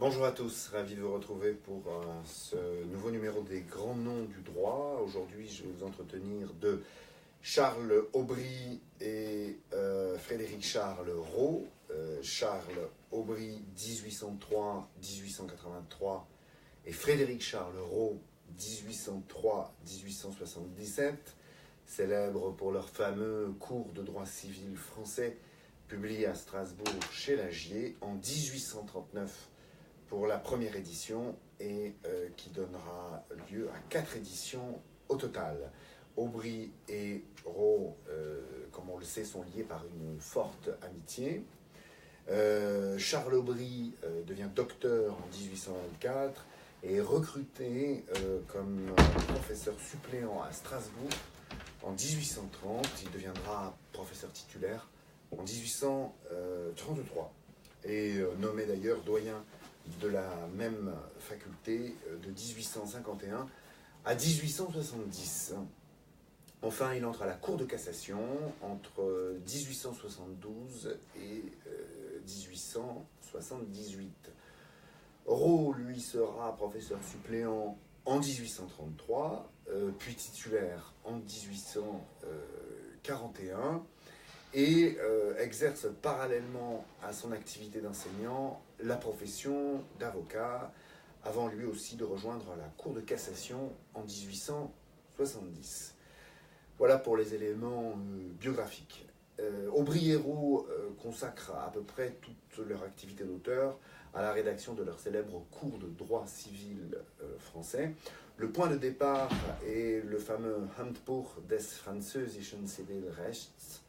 Bonjour à tous, ravi de vous retrouver pour ce nouveau numéro des grands noms du droit. Aujourd'hui, je vais vous entretenir de Charles Aubry et Frédéric Charles Rau. Charles Aubry, 1803-1883, et Frédéric Charles Rau, 1803-1877, célèbres pour leur fameux cours de droit civil français publié à Strasbourg chez Lagier en 1839 pour la première édition et qui donnera lieu à 4 éditions au total. Aubry et Rau, comme on le sait, sont liés par une forte amitié. Charles Aubry devient docteur en 1824 et est recruté comme professeur suppléant à Strasbourg en 1830. Il deviendra professeur titulaire en 1833 et nommé d'ailleurs doyen de la même faculté de 1851 à 1870. Enfin, il entre à la Cour de cassation entre 1872 et 1878. Rau, lui, sera professeur suppléant en 1833, puis titulaire en 1841, et exerce parallèlement à son activité d'enseignant la profession d'avocat, avant lui aussi de rejoindre la Cour de cassation en 1870. Voilà pour les éléments biographiques. Aubry et Rau consacrent à peu près toute leur activité d'auteur à la rédaction de leur célèbre cours de droit civil français. Le point de départ est le fameux Handbuch des französischen Zivilrechts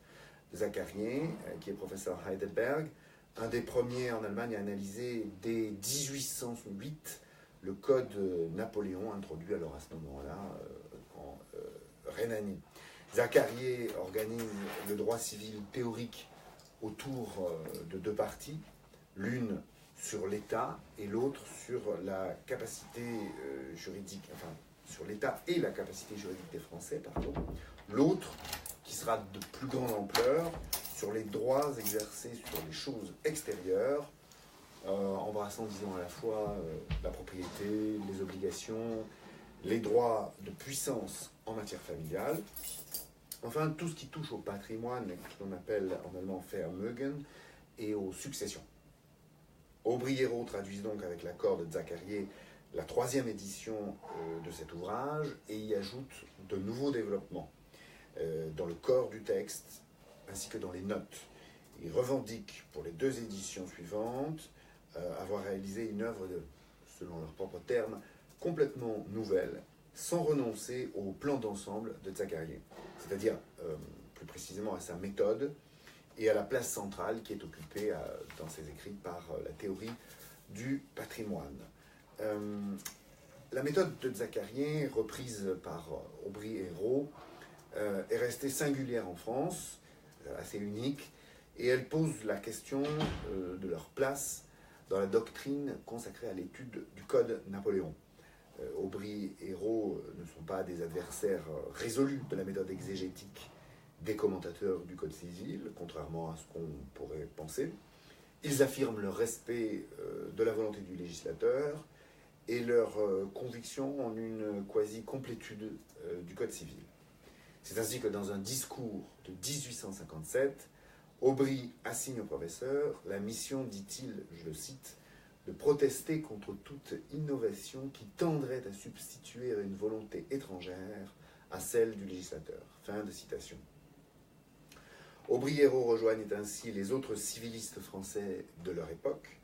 de Zacarier, qui est professeur à Heidelberg, un des premiers en Allemagne à analyser dès 1808 le code Napoléon, introduit alors à ce moment-là en Rhénanie. Zacarier organise le droit civil théorique autour de 2 parties, l'une sur l'État et l'autre sur la capacité juridique, enfin sur l'État et la capacité juridique des Français, pardon. L'autre, qui sera de plus grande ampleur, sur les droits exercés sur les choses extérieures, embrassant, disons, à la fois la propriété, les obligations, les droits de puissance en matière familiale, enfin tout ce qui touche au patrimoine, qu'on appelle en allemand Vermögen, et aux successions. Aubry et Rau traduisent donc avec l'accord de Zacarier la 3e édition de cet ouvrage et y ajoutent de nouveaux développements dans le corps du texte ainsi que dans les notes. Ils revendiquent pour les 2 éditions suivantes avoir réalisé une œuvre selon leurs propres termes, complètement nouvelle, sans renoncer au plan d'ensemble de Zacarier, c'est-à-dire plus précisément à sa méthode et à la place centrale qui est occupée dans ses écrits par la théorie du patrimoine. La méthode de Zacarier, reprise par Aubry et Rau, est restée singulière en France, assez unique, et elle pose la question de leur place dans la doctrine consacrée à l'étude du Code Napoléon. Aubry et Rau ne sont pas des adversaires résolus de la méthode exégétique des commentateurs du Code civil, contrairement à ce qu'on pourrait penser. Ils affirment leur respect de la volonté du législateur et leur conviction en une quasi-complétude du Code civil. C'est ainsi que dans un discours de 1857, Aubry assigne au professeur la mission, dit-il, je le cite, de protester contre toute innovation qui tendrait à substituer une volonté étrangère à celle du législateur. Fin de citation. Aubry et Rau rejoignent ainsi les autres civilistes français de leur époque.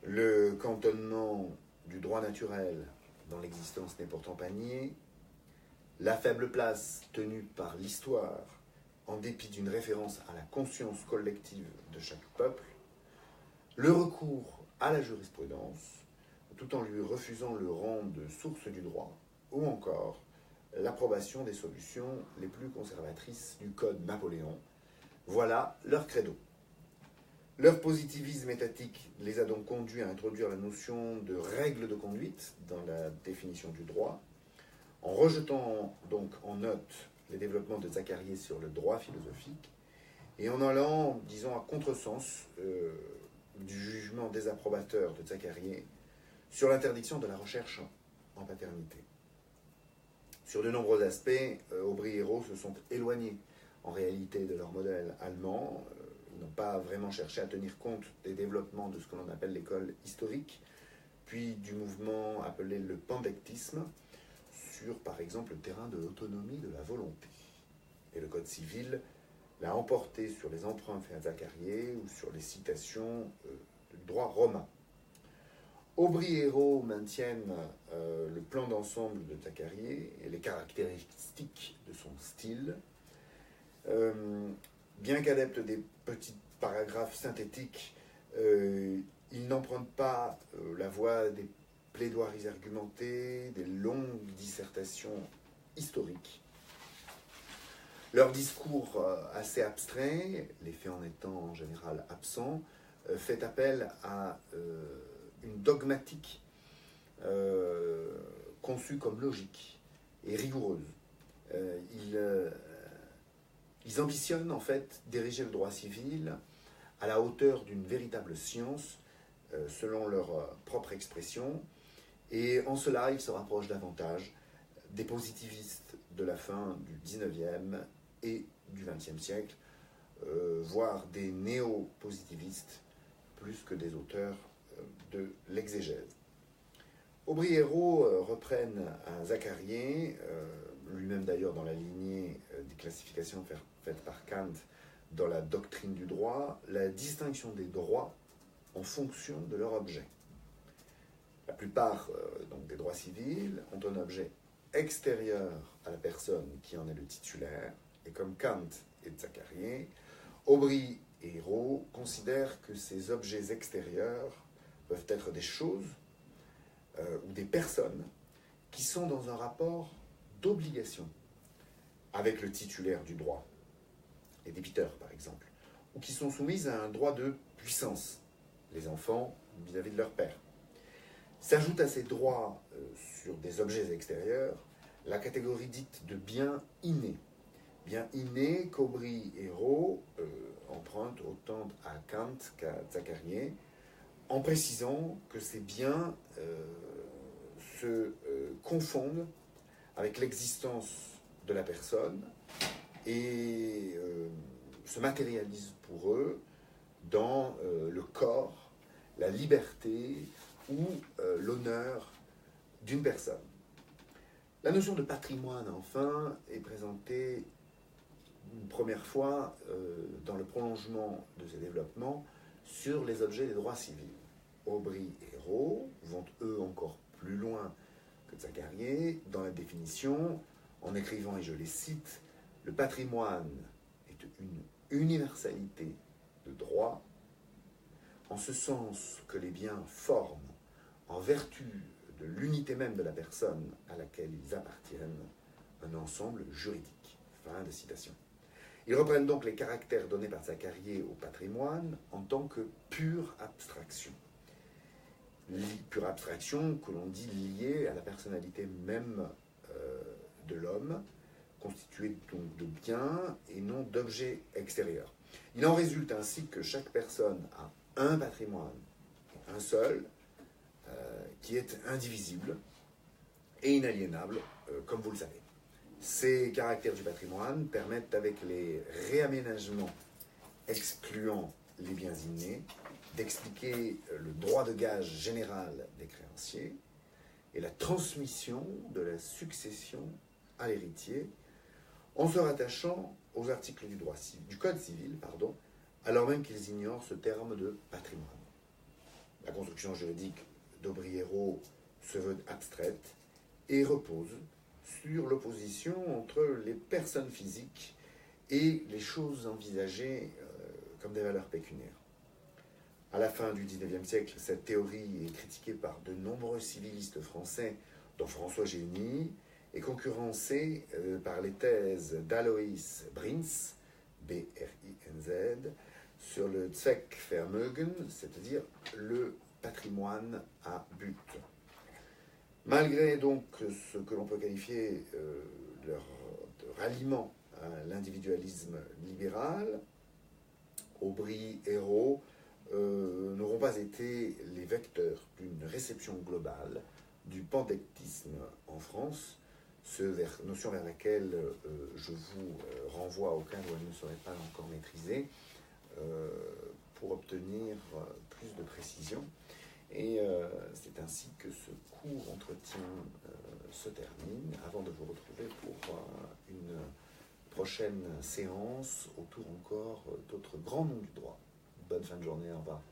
Le cantonnement du droit naturel dans l'existence n'est pourtant pas nié. La faible place tenue par l'histoire, en dépit d'une référence à la conscience collective de chaque peuple, le recours à la jurisprudence, tout en lui refusant le rang de source du droit, ou encore l'approbation des solutions les plus conservatrices du Code Napoléon, voilà leur credo. Leur positivisme étatique les a donc conduits à introduire la notion de règle de conduite dans la définition du droit, en rejetant donc en note les développements de Zacarier sur le droit philosophique, et en allant, disons, à contresens du jugement désapprobateur de Zacarié sur l'interdiction de la recherche en paternité. Sur de nombreux aspects, Aubry et Hérault se sont éloignés en réalité de leur modèle allemand. Ils n'ont pas vraiment cherché à tenir compte des développements de ce que l'on appelle l'école historique, puis du mouvement appelé le pandectisme, sur par exemple le terrain de l'autonomie de la volonté. Et le Code civil l'a emporté sur les emprunts faits à Zacarié ou sur les citations du droit romain. Aubry et Hérault maintiennent le plan d'ensemble de Zacarié et les caractéristiques de son style. Bien qu'adepte des petits paragraphes synthétiques, ils n'empruntent pas la voie des plaidoiries argumentées, des longues dissertations historiques. Leur discours assez abstrait, les faits en étant en général absents, fait appel à une dogmatique conçue comme logique et rigoureuse. Ils ambitionnent en fait d'ériger le droit civil à la hauteur d'une véritable science, selon leur propre expression, et en cela ils se rapprochent davantage des positivistes de la fin du XIXe et du XXe siècle, voire des néo-positivistes plus que des auteurs de l'exégèse. Aubry et Hérault reprennent un Zacarié, lui-même d'ailleurs dans la lignée des classifications faites par Kant dans la doctrine du droit, la distinction des droits en fonction de leur objet. La plupart donc, des droits civils ont un objet extérieur à la personne qui en est le titulaire, et comme Kant et Zacarié, Aubry et Hérault considèrent que ces objets extérieurs peuvent être des choses ou des personnes qui sont dans un rapport d'obligation avec le titulaire du droit, les débiteurs par exemple, ou qui sont soumises à un droit de puissance, les enfants vis-à-vis de leur père. S'ajoute à ces droits sur des objets extérieurs la catégorie dite de biens innés. Biens innés qu'Aubry et Hérault empruntent autant à Kant qu'à Zacarié, en précisant que ces biens se confondent avec l'existence de la personne et se matérialisent pour eux dans le corps, la liberté ou l'honneur d'une personne. La notion de patrimoine, enfin, est présentée une première fois dans le prolongement de ces développements sur les objets des droits civils. Aubry et Hérault vont eux encore plus loin que Zacarié dans la définition, en écrivant, et je les cite, « Le patrimoine est une universalité de droit, en ce sens que les biens forment, en vertu de l'unité même de la personne à laquelle ils appartiennent, un ensemble juridique. » Fin de citation. Ils reprennent donc les caractères donnés par Zacarié au patrimoine en tant que pure abstraction. Pure abstraction que l'on dit liée à la personnalité même de l'homme, constituée donc de biens et non d'objets extérieurs. Il en résulte ainsi que chaque personne a un patrimoine, un seul, qui est indivisible et inaliénable, comme vous le savez. Ces caractères du patrimoine permettent, avec les réaménagements excluant les biens innés, d'expliquer le droit de gage général des créanciers et la transmission de la succession à l'héritier en se rattachant aux articles du Code civil, alors même qu'ils ignorent ce terme de patrimoine. La construction juridique d'Aubry et Hérault se veut abstraite et repose sur l'opposition entre les personnes physiques et les choses envisagées comme des valeurs pécuniaires. À la fin du XIXe siècle, cette théorie est critiquée par de nombreux civilistes français, dont François Génie, et concurrencée par les thèses d'Alois Brins, B-R-I-N-Z, sur le Zweckvermögen, c'est-à-dire le patrimoine à but. Malgré donc ce que l'on peut qualifier leur ralliement à l'individualisme libéral, Aubry et Hérault n'auront pas été les vecteurs d'une réception globale du pandectisme en France, notion vers laquelle je vous renvoie au cas où elle ne serait pas encore maîtrisée, pour obtenir plus de précision. Et c'est ainsi que ce court entretien se termine, avant de vous retrouver pour une prochaine séance autour encore d'autres grands noms du droit. Bonne fin de journée, au revoir.